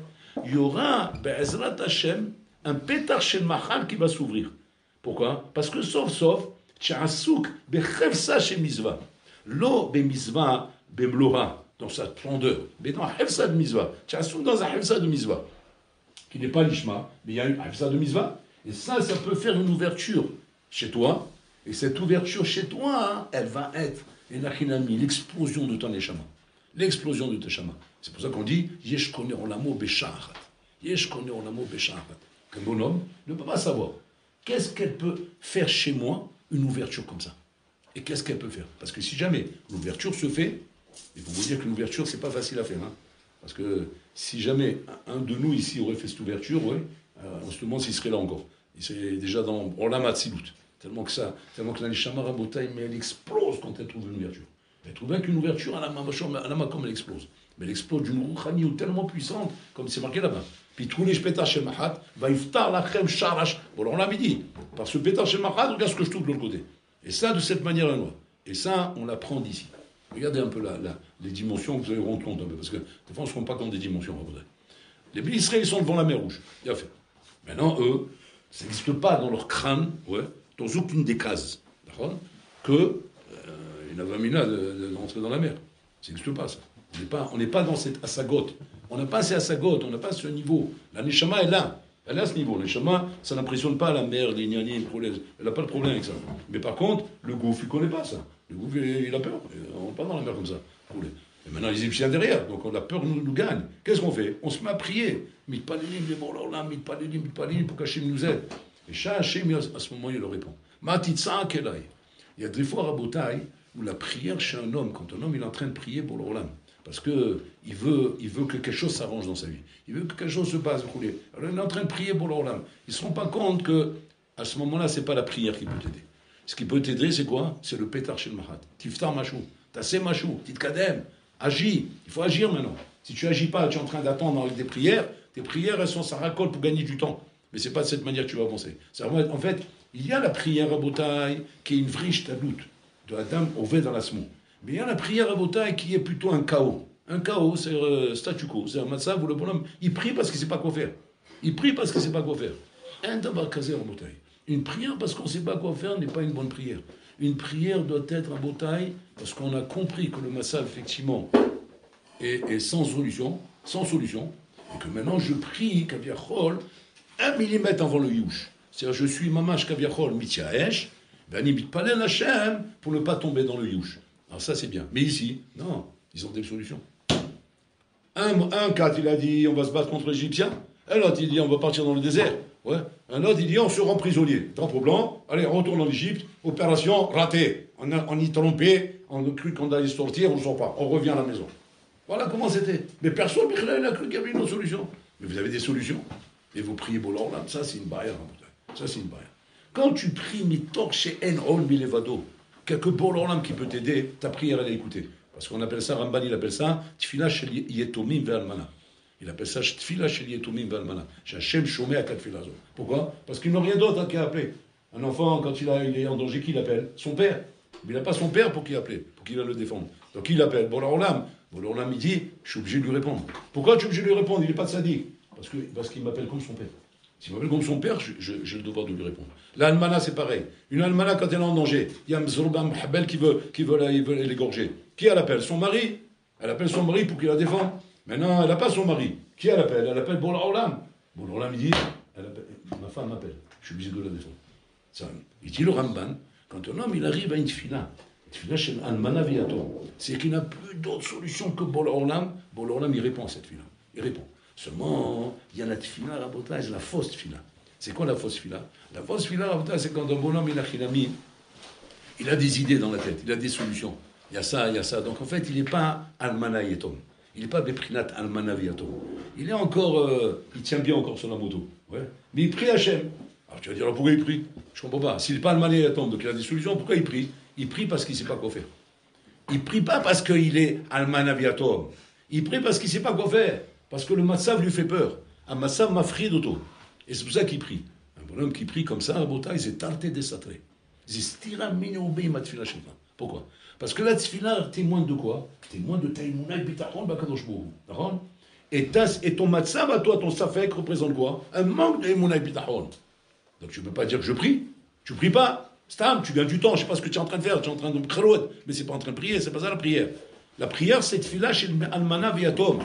il y aura, be'ezrat Hashem, un pétard shel machal qui va s'ouvrir. Pourquoi? Parce que sauf, tu es assouk, bechevsa chez mizvah. Lo bemizvah, bemlora, dans sa splendeur, mais dans hefsa de mizvah. Tu es assouk dans un hefsa de mizvah, qui n'est pas l'ishma, mais il y a une hefsa de mizvah. Et ça peut faire une ouverture chez toi. Et cette ouverture chez toi, elle va être l'explosion de ton neshama. L'explosion de ton neshama. C'est pour ça qu'on dit Yesh kone olamo besharat. Yesh kone olamo besharat. Qu'un bonhomme ne peut pas savoir qu'est-ce qu'elle peut faire chez moi, une ouverture comme ça. Et qu'est-ce qu'elle peut faire? Parce que si jamais l'ouverture se fait, il faut vous dire que l'ouverture, c'est pas facile à faire. Hein, parce que si jamais un de nous ici aurait fait cette ouverture, ouais, on se demande s'il serait là encore. C'est déjà dans Olam Hatzilut. Tellement que la Neshama Rabotai, mais elle explose quand elle trouve une ouverture. Elle trouve bien qu'une ouverture à la Makom, elle explose. Mais elle explose d'une rouchani tellement puissante, comme c'est marqué là-bas. Puis tous les shpeta shel mahat, va iftar lachem sharash. Bon, on l'a dit. Par ce pétar shel mahat, regarde ce que je trouve de l'autre côté. Et ça, de cette manière-là, et ça, on l'apprend d'ici. Regardez un peu les dimensions, vous allez rendre compte un peu, parce que des fois, on ne se rend pas compte des dimensions. Les Bnei Israël sont devant la mer Rouge. Il a fait. Maintenant, eux, ça n'existe pas dans leur crâne, dans aucune des cases, d'accord, que il n'a pas mis là d'entrer dans la mer. Ça n'existe pas, ça. On n'est pas dans cette asagote. On n'a pas ces asagotes, on n'a pas ce niveau. La Neshama est là. Elle est à ce niveau. La Neshama, ça n'impressionne pas la mer, les gnani, les problèmes. Elle n'a pas de problème avec ça. Mais par contre, le gouffre, il ne connaît pas ça. Le gouffre, il a peur. On n'est pas dans la mer comme ça. Et maintenant, les Égyptiens derrière. Donc, la peur nous gagne. Qu'est-ce qu'on fait? On se met à prier. Mitpalelim, les là, mitpalelim, pour qu'Hachem nous aide. Et chaque Hachem, à ce moment, il leur répond. Matitsa kelai. Il y a des fois, Rabotai, où la prière chez un homme, quand un homme il est en train de prier pour l'Olam, parce qu'il veut que quelque chose s'arrange dans sa vie, il veut que quelque chose se passe, alors il est en train de prier pour l'Olam. Il ne se rend pas compte qu'à ce moment-là, ce n'est pas la prière qui peut t'aider. Ce qui peut t'aider, c'est quoi? C'est le pétar shel mahat. Tiftar machou, tassé machou, titkadem, agis. Il faut agir maintenant. Si tu n'agis pas, tu es en train d'attendre avec des prières, tes prières, elles sont ça racole pour gagner du temps. Mais ce n'est pas de cette manière que tu vas avancer. En fait, il y a la prière à Botaï qui est une vriche tadout de Adam au V dans la semou. Mais il y a la prière à Botaï qui est plutôt un chaos. Un chaos, c'est statu quo. C'est un matzav où le bonhomme, il prie parce qu'il ne sait pas quoi faire. Il prie parce qu'il ne sait pas quoi faire. Un dabar kazer à Botaï. Une prière parce qu'on ne sait pas quoi faire n'est pas une bonne prière. Une prière doit être à Botaï parce qu'on a compris que le matzav, effectivement, est sans solution, et que maintenant je prie, kaviachol, 1 millimètre avant le yush. C'est-à-dire, je suis mamash kaviachol mityaesh, ben mitpalen Hashem, pour ne pas tomber dans le yush. Alors ça, c'est bien. Mais ici, non, ils ont des solutions. Un cat, il a dit, on va se battre contre les Égyptiens. Un autre, il dit, on va partir dans le désert. Ouais. Un autre, il dit, on se rend prisonnier. Drapeau blanc, allez, on retourne en Égypte, opération ratée. On y trompé, on a cru qu'on allait sortir, on ne sort pas. On revient à la maison. Voilà comment c'était. Mais personne n'a cru qu'il y avait une autre solution. Mais vous avez des solutions. Et vous priez Bolan, là, ça c'est une barrière. Ça c'est une barrière. Quand tu pries, mitok chez En Milevado, quelque Bolan qui peut t'aider, ta prière elle est écoutée. Parce qu'on appelle ça, Ramban il appelle ça, Tfila shel Yetomim ve'almana. Il appelle ça Tfila shel Yetomim ve'almana. Hachem shomé à quatre filazo. Pourquoi? Parce qu'il n'a rien d'autre qu'à appeler. Un enfant, quand il est en danger, qui l'appelle? Son père. Mais il n'a pas son père pour qu'il appelle, pour qu'il va le défendre. Donc il appelle Bolan. Bolan il dit, je suis obligé de lui répondre. Pourquoi je suis obligé de lui répondre? Il n'est pas de sadique. Parce qu'il m'appelle comme son père. S'il m'appelle comme son père, j'ai le devoir de lui répondre. L'almana, c'est pareil. Une almana, quand elle est en danger, il y a Mzorba Mhabel qui veut l'égorger. Qui elle appelle? Son mari. Elle appelle son mari pour qu'il la défende. Maintenant, elle n'a pas son mari. Qui elle appelle? Elle appelle Bolan. Bolan, il dit, ma femme m'appelle. Je suis obligé de la défendre. Ça, il dit le Ramban, quand un homme il arrive à une tfila chez Almana Viato, c'est qu'il n'a plus d'autre solution que Bolan. Bolan, il répond à cette tfila. Il répond. Seulement, il y a la tfila, la fausse tfila. C'est quoi la fausse tfila? La fausse tfila, c'est quand un bonhomme, il a des idées dans la tête, il a des solutions. Il y a ça, il y a ça. Donc en fait, il n'est pas Almana Yetom. Il n'est pas Beprinat Almana Viato. Il est encore, il tient bien encore sur la moto. Ouais. Mais il prie Hachem. Alors tu vas dire, alors pourquoi il prie? Je ne comprends pas. S'il n'est pas Almana Yetom, donc il a des solutions, pourquoi il prie? Il prie parce qu'il ne sait pas quoi faire. Il ne prie pas parce qu'il est Almana Viatom. Il prie parce qu'il ne sait pas quoi faire. Parce que le matzav lui fait peur. Un matzav m'a frié d'auto. Et c'est pour ça qu'il prie. Un bonhomme qui prie comme ça, à Botaï, c'est tarté des satrés. Pourquoi? Parce que la tfila témoigne de quoi? Témoigne de taïmouna et bitachon bakadosh bohu. D'accord? Et ton matzav à toi, ton safek, représente quoi? Un manque de taïmouna et bitachon. Donc tu ne peux pas dire que je prie. Tu ne pries pas. Stam, tu gagnes du temps. Je ne sais pas ce que tu es en train de faire. Tu es en train de me kharouet. Mais ce n'est pas en train de prier. Ce n'est pas ça la prière. La prière, c'est tfila chez Almana viatom.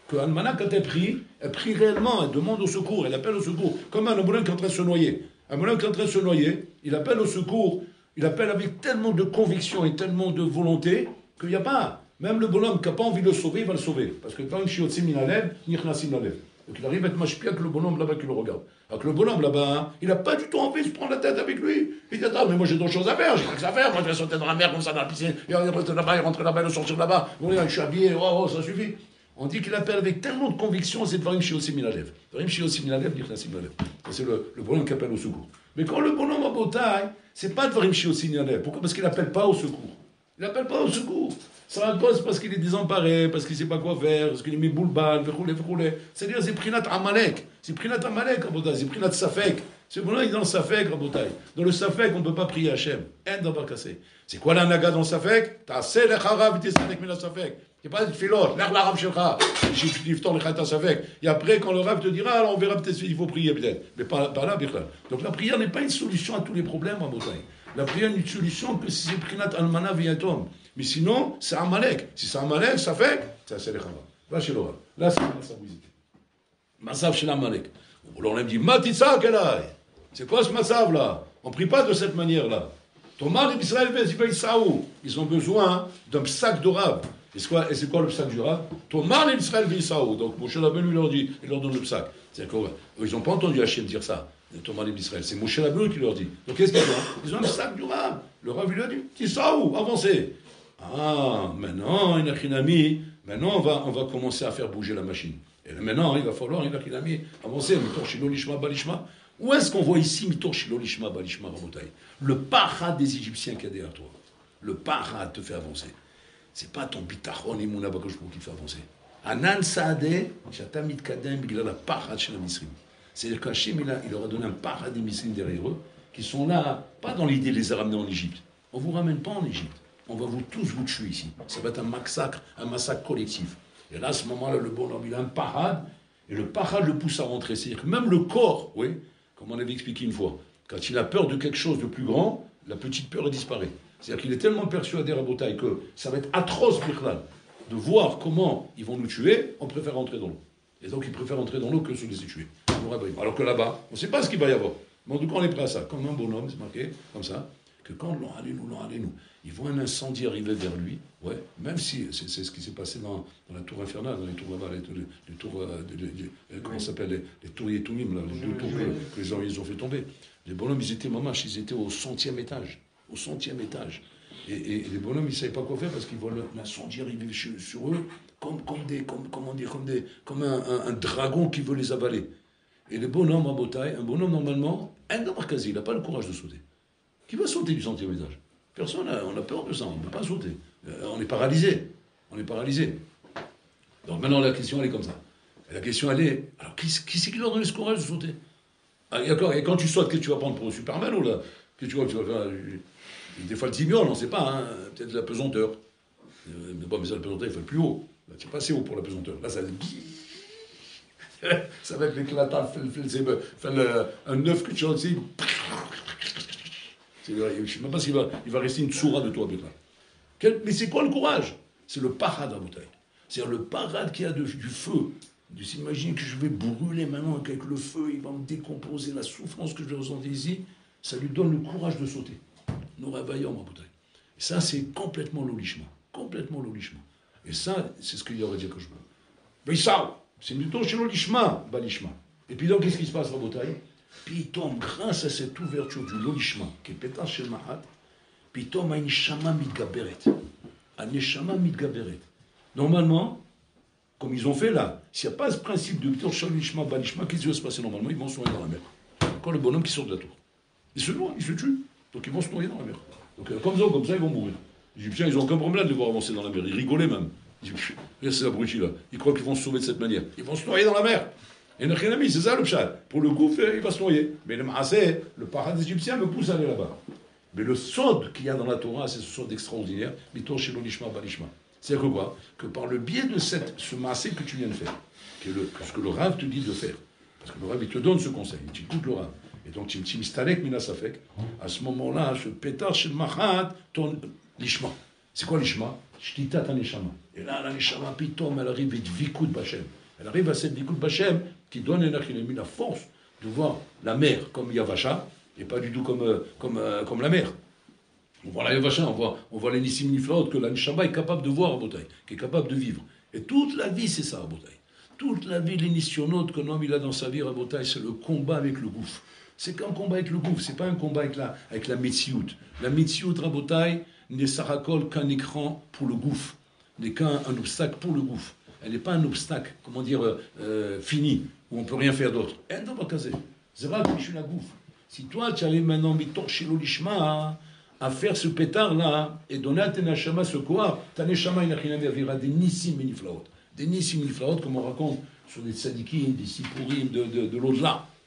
Que Almana, quand elle prie réellement, elle demande au secours, elle appelle au secours. Comme un bonhomme qui est en train de se noyer. Un bonhomme qui est en train de se noyer, il appelle au secours, il appelle avec tellement de conviction et tellement de volonté qu'il n'y a pas. Même le bonhomme qui n'a pas envie de le sauver, il va le sauver. Parce que quand il shiotsim minalev, nichnasim nalev. Donc il arrive à être mashpia que le bonhomme là-bas qui le regarde. Alors que le bonhomme là-bas, il n'a pas du tout envie de se prendre la tête avec lui. Il dit, attends, mais moi j'ai d'autres choses à faire, j'ai rien que ça à faire. Moi je vais sauter dans la mer comme ça dans la piscine, il rentre là-bas, il rentre là-bas, il va sortir là-bas. Je suis habillé, oh, ça suffit. On dit qu'il appelle avec tellement de conviction, c'est Dvarim Shiosim Minalev. Dvarim Shiosim Minalev, Nichnasim Minalev. C'est le bonhomme qui appelle au secours. Mais quand le bonhomme en Botaï, c'est pas Dvarim Shiosim Minalev. Pourquoi? Parce qu'il n'appelle pas au secours. Il n'appelle pas au secours. Ça va cause parce qu'il est désemparé, parce qu'il ne sait pas quoi faire, parce qu'il est mis boulban, c'est-à-dire c'est Prinat Amalek. C'est Prinat Amalek, Rabotai. C'est Prinat Safek. Ce bonhomme, il est dans le Safek, Rabotai. Dans le Safek, on ne peut pas prier Hachem. En d'abord cassé. C'est quoi la naga dans le Safek? T'as lech harav v'tisarek min Safek. Il n'y a pas de filot. Lech l'arav shelcha. Shiftor lechata Safek. Et après, quand le Rav te dira, alors on verra peut-être s'il faut prier, peut-être. Mais pas là, Bichlal. Donc la prière n'est pas une solution à tous les problèmes, Rabotai. La prière n'est une solution que si c'est Prinat Almana Viatom. Mais sinon, c'est Amalek. Si c'est Amalek, ça fait, c'est le Chava. Là, chez l'Oral. Là, c'est Massav Wizit. Massav chez l'Amalek. Alors, on lui dit, Matitsa Kelai. C'est quoi ce Massav là? On ne prie pas de cette manière-là. Thomas et Israël, ils ont besoin d'un sac de rab. Et c'est quoi le sac du rab? Thomas et Israël, donc Moshe Rabbeinu lui leur dit, il leur donne le sac. C'est-à-dire qu'ils n'ont pas entendu Hachem dire ça. Thomas et Israël, c'est Moshe Rabbeinu qui leur dit. Donc qu'est-ce qu'ils ont? Ils ont un sac du rab. Le rab lui a dit, Tisaou, avancez. Ah, maintenant, maintenant on va commencer à faire bouger la machine. Et maintenant, il va falloir, avancer. Mitor Shilo Lishma Balishma. Où est-ce qu'on voit ici Mitor Shilo Lishma Balishma Rabotai? Le parad des Égyptiens qui a derrière toi. Le parad te fait avancer. C'est pas ton bitachon et mon abakoshpo qui te fait avancer. Anan Saadeh, Shatamit Kadem, il a la parad chez la Misrim. C'est-à-dire qu'Hachem, il leur a donné un parad des Misrim derrière eux, qui sont là, pas dans l'idée de les ramener en Égypte. On ne vous ramène pas en Égypte. On va tous vous tuer ici. Ça va être un massacre collectif. Et là, à ce moment-là, le bonhomme, il a un parade, et le parade le pousse à rentrer. C'est-à-dire que même le corps, oui, comme on avait expliqué une fois, quand il a peur de quelque chose de plus grand, la petite peur disparaît. C'est-à-dire qu'il est tellement persuadé, Rabotai, que ça va être atroce, Birklal, de voir comment ils vont nous tuer, on préfère rentrer dans l'eau. Et donc, il préfère rentrer dans l'eau que se laisser tuer. Alors que là-bas, on ne sait pas ce qu'il va y avoir. Mais en tout cas, on est prêt à ça. Comme un bonhomme, c'est marqué, comme ça, que quand l'on allait nous, ils voient un incendie arriver vers lui, ouais, même si c'est ce qui s'est passé dans la tour infernale, dans les tours là-bas, les tours, comment ça s'appelle, les tours Yetumim, là, les deux tours que les gens ils ont fait tomber. Les bonhommes, ils étaient au 100e étage. Au 100e étage. Et les bonhommes, ils ne savaient pas quoi faire parce qu'ils voient l'incendie arriver sur eux comme un dragon qui veut les avaler. Et les bonhommes en Botaï, un bonhomme normalement, il n'a pas le courage de sauter. Qui va sauter du 100e étage? Personne, on a peur de ça, on ne peut pas sauter. On est paralysé. Donc maintenant, la question, elle est comme ça. Et la question, elle est, alors qui c'est qui leur donne ce courage de sauter? D'accord, et quand tu sautes, qu'est-ce que tu vas prendre pour Superman ou là? Qu'est-ce que tu vas faire? Des fois, le timiol, on ne sait pas, hein, peut-être la pesanteur. Mais bon, mais ça, la pesanteur, il faut le plus haut. Là, c'est pas assez haut pour la pesanteur. Là, ça va être l'éclatant, un œuf que tu as aussi. Je ne sais même pas s'il va rester une soura de toi, mais c'est quoi le courage? C'est le parade à bouteille. C'est-à-dire le parade qui a du feu. De s'imaginer que je vais brûler maintenant avec le feu, il va me décomposer la souffrance que je vais ressentir ici, ça lui donne le courage de sauter. Nous réveillons ma bouteille. Et ça, c'est complètement l'olishma. Et ça, c'est ce qu'il y aurait dit que je veux. Mais ça, c'est plutôt chez l'olishma, balishma. Et puis donc, qu'est-ce qui se passe, ma bouteille? Puis il tombe, grâce à cette ouverture du lolishma, qui est pétant chez le mahat, puis il tombe à une neshama mitgaberet. Normalement, comme ils ont fait là, s'il n'y a pas ce principe de pétant chez lolishma, balishma, qu'est-ce qui va se passer normalement? Ils vont se noyer dans la mer. Quand le bonhomme qui sort de la tour. Ils se noient, ils se tuent. Donc ils vont se noyer dans la mer. Donc comme ça, ils vont mourir. Les Égyptiens, ils n'ont aucun problème de les voir avancer dans la mer. Ils rigolaient même. Ils disent, c'est l'abruti là. Ils croient qu'ils vont se sauver de cette manière. Ils vont se noyer dans la mer. Et Nachenami, c'est ça le pshal. Pour le gouffre, il va se noyer. Mais le maasé, le paradis égyptien me pousse à aller là-bas. Mais le sod qu'il y a dans la Torah, c'est ce sod extraordinaire. Mitor shelo lishma balishma. C'est-à-dire que quoi? Que par le biais de ce maasé que tu viens de faire, ce que le Rav te dit de faire, parce que le Rav, il te donne ce conseil, tu écoutes le Rav. Et donc, tu mistalek minasafek. À ce moment-là, ce pétard chez le machat, ton lishma. C'est quoi lishma? Shtitat aneshama. Et là, la neshama, pitom, elle arrive avec vikut bachem. Elle arrive à cette vikut bachem qui donne la force de voir la mer comme Yavasha, et pas du tout comme la mer. On voit la Yavasha, on voit les Nissim Niflaot, que la neshama est capable de voir à Botaï, qui est capable de vivre. Et toute la vie, c'est ça à Botaï. Toute la vie, les nissionotes qu'un homme il a dans sa vie à Botaï, c'est le combat avec le gouffre. C'est qu'un combat avec le gouffre, c'est pas un combat avec la Metsiout. La Metsiout, Rabotai, n'est sarakol qu'un écran pour le gouffre, n'est qu'un obstacle pour le gouffre. elle n'est pas un obstacle, comment dire, fini, où on ne peut rien faire d'autre. C'est vrai que je suis la bouffe. Si toi, tu arrives maintenant, à faire ce pétard-là, et donner à tes neshama ce quoi, ta neshama inachinami avira des nissim miniflaot. Des nissim miniflaot, comme on raconte sur des tzadikim, des sipurim, de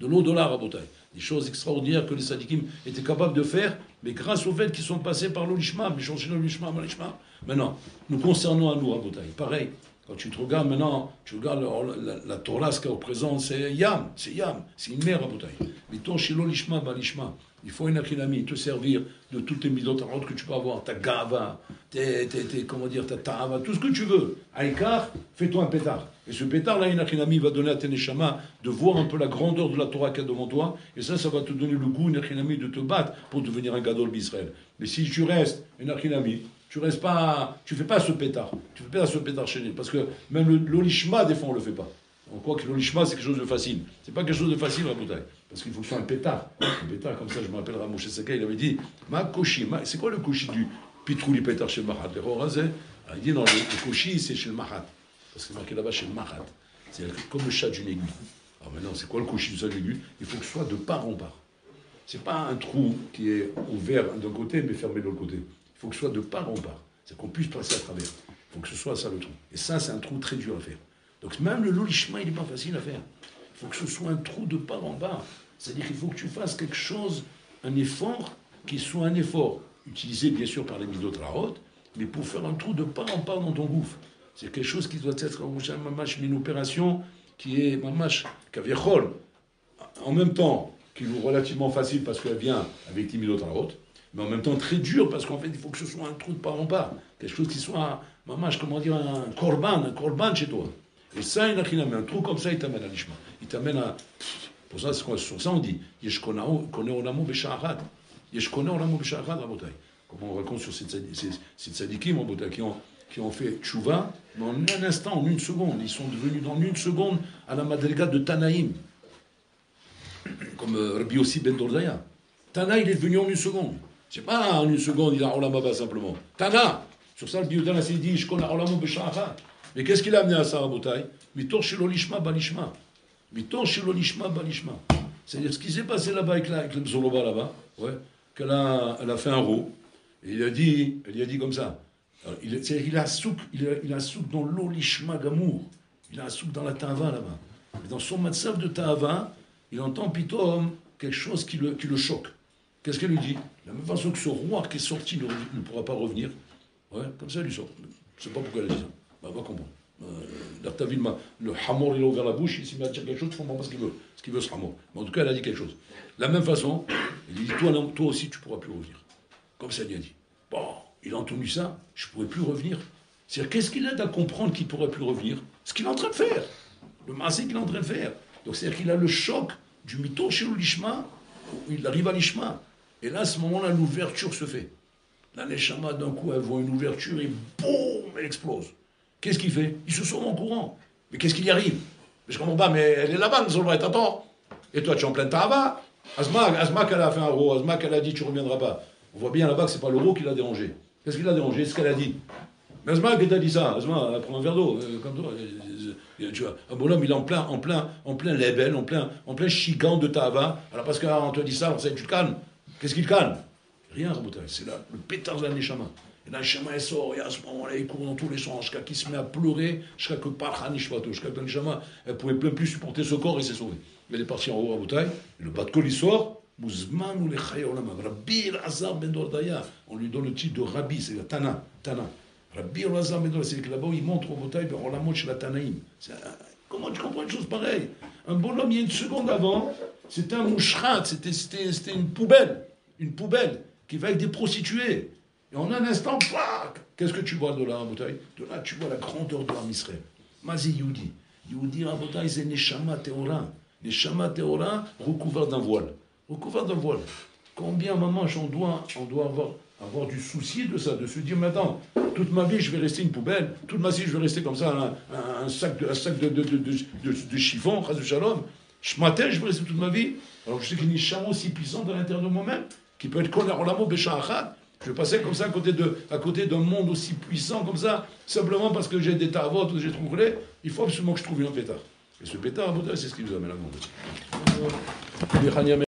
l'au-delà, Rabotai. Des choses extraordinaires que les tzadikim étaient capables de faire, mais grâce au fait qu'ils sont passés par l'olishma, mais changé l'olishma, malishma. Maintenant, nous concernons à nous, Rabotai, pareil. Quand tu te regardes maintenant, tu regardes la Torah, ce qu'elle représente, c'est Yam, c'est une mer, Rabotai. Mais ton shilo lishma, balishma. Il faut une achinami, te servir de toutes les midotes que tu peux avoir, ta gava, comment dire, ta ta'ava, tout ce que tu veux. Aïkar, fais-toi un pétard. Et ce pétard-là, une achinami va donner à tes neshama de voir un peu la grandeur de la Torah qu'il y a devant toi. Et ça va te donner le goût, une achinami, de te battre pour devenir un gadol d'Israël. Mais si tu restes une achinami, tu restes pas, tu fais pas ce pétard. Tu fais pas ce pétard chez nous. Parce que même l'olishma, des fois, on le fait pas. On croit que l'olishma, c'est quelque chose de facile. C'est pas quelque chose de facile, Rabotai. Parce qu'il faut que ce soit un pétard. Un pétard, comme ça, je me rappelle Ramoshe Sakai, il avait dit, ma koshi, c'est quoi le koshi du pitrouli pétard chez le mahat? Il dit, non, le koshi, c'est chez le mahat. Parce que c'est marqué là-bas chez le mahat. C'est comme le chat d'une aiguille. Alors maintenant, c'est quoi le koshi de cette aiguille? Il faut que ce soit de part en part. C'est pas un trou qui est ouvert d'un côté, mais fermé de l'autre côté. Il faut que ce soit de part en part. C'est qu'on puisse passer à travers. Il faut que ce soit ça le trou. Et ça, c'est un trou très dur à faire. Donc même le lolishma, il n'est pas facile à faire. Il faut que ce soit un trou de part en part. C'est-à-dire qu'il faut que tu fasses quelque chose, un effort, qui soit un effort, utilisé bien sûr par les midot rahot, mais pour faire un trou de part en part dans ton gouffre. C'est quelque chose qui doit être une opération qui est mamash kaviechol, en même temps qui est relativement facile parce qu'elle vient avec les midot rahot, mais en même temps très dur parce qu'en fait il faut que ce soit un trou de part en part, quelque chose qui soit mamash, comment dire, un korban chez toi. Et ça, il y a un trou comme ça, il t'amène à l'ishma. Il t'amène à... Pour ça, sur ça, on dit Yesh koneh olamo b'sha'achad. Yesh koneh olamo b'sha'achad, Rabotai. Comme on raconte sur ces tzadikim, Rabotai, qui ont fait tchouva, mais en un instant, en une seconde, ils sont devenus dans une seconde à la madriga de Tanaïm. Comme Rabbi Yossi ben Dordaya. Tana, il est devenu en une seconde. C'est pas en une seconde, il a Olam Haba simplement. Tana. Sur ça, le Bioudan s'est dit Yesh koneh olamo b'sha'achad. Mais qu'est-ce qu'il a amené à ça, Rabotai? Mitor shelo lishma balishma. Mitor shelo lishma balishma. C'est-à-dire ce qui s'est passé là-bas avec le Bzoloba là-bas, ouais, elle a fait un rot, et il a dit comme ça. Alors, il a souk dans l'eau lishma gamour. Il a un souk dans la ta'ava là-bas. Et dans son matzav de ta'ava, il entend pitom quelque chose qui le choque. Qu'est-ce qu'elle lui dit? De la même façon que ce roi qui est sorti ne pourra pas revenir. Ouais, comme ça, elle lui sort. Je ne sais pas pourquoi elle a dit ça. Bah, va comprendre. T'as vu, le hamor, il a ouvert la bouche, il s'est mis à dire quelque chose, il ne comprend pas ce qu'il veut, ce hamor. Mais en tout cas, elle a dit quelque chose. De la même façon, il dit, toi aussi, tu ne pourras plus revenir. Comme ça, il a dit. Bon, il a entendu ça, je ne pourrai plus revenir. C'est-à-dire, qu'est-ce qu'il aide à comprendre qu'il ne pourrait plus revenir? Ce qu'il est en train de faire. Le massé qu'il est en train de faire. Donc, c'est-à-dire qu'il a le choc du mito chez l'ishma, il arrive à l'ishma. Et là, à ce moment-là, l'ouverture se fait. La neshama, d'un coup, elle voit une ouverture et boum, elle explose. Qu'est-ce qu'il fait? Il se sauve en courant. Mais qu'est-ce qu'il y arrive? Mais je comprends pas, mais elle est là-bas, nous allons être attends. Et toi, tu es en pleine ta'ava. Azma qu'elle a fait un rot, Azma qu'elle a dit, tu ne reviendras pas. On voit bien là-bas que ce n'est pas le rot qui l'a dérangé. Qu'est-ce qui l'a dérangé? C'est ce qu'elle a dit. Mais Azma, qu'elle t'a dit ça? Azma, prends un verre d'eau, comme toi. Tu vois, un bonhomme, il est en plein lebel, en plein chigan de ta'ava. Alors parce qu'on te dit ça, on sait, tu te calmes. Qu'est-ce qu'il calme? Rien, Rabotai. C'est là, le pétard de la neshama. Et là, le Neshama, elle sort, et à ce moment-là, il court dans tous les sens, jusqu'à qu'il se met à pleurer, jusqu'à que Parcha Nishvato, jusqu'à que le Neshama, elle ne pouvait même plus supporter ce corps et s'est sauvée. Elle est partie en haut à Rabotai, et le Bat-Kol, il sort, Mouzman ou les Chaya Olamam, Rabbi El-Azar ben Dordaya, on lui donne le titre de Rabbi, c'est la Tana. Rabbi El-Azar ben Dordaya, c'est que là-bas, il montre au Rabotai, ben Olamot chez la Tanaïm. Comment tu comprends une chose pareille? Un bonhomme, il y a une seconde avant, c'était un mouchrat, c'était une poubelle qui va avec des prostituées. Et en un instant, qu'est-ce que tu vois de là, Rabotai? De là, tu vois la grandeur de l'âme Israël. Mazi Yehudi. Yehudi, Rabotai, c'est Neshama Teora. Neshama Teora, recouvert d'un voile. Combien, maman, on doit avoir du souci de ça, de se dire, maintenant, toute ma vie, je vais rester une poubelle, toute ma vie, je vais rester comme ça, un sac de chiffon, ras de shalom. Matin, je vais rester toute ma vie. Alors, je sais qu'il y a une Neshama aussi puissante à l'intérieur de moi-même, qui peut être Koner Olamo Besha'achad. Je passais comme ça à côté d'un monde aussi puissant comme ça, simplement parce que j'ai des tarvotes ou j'ai trouvé. Il faut absolument que je trouve un pétard. Et ce pétard, c'est ce qui nous amène à monde.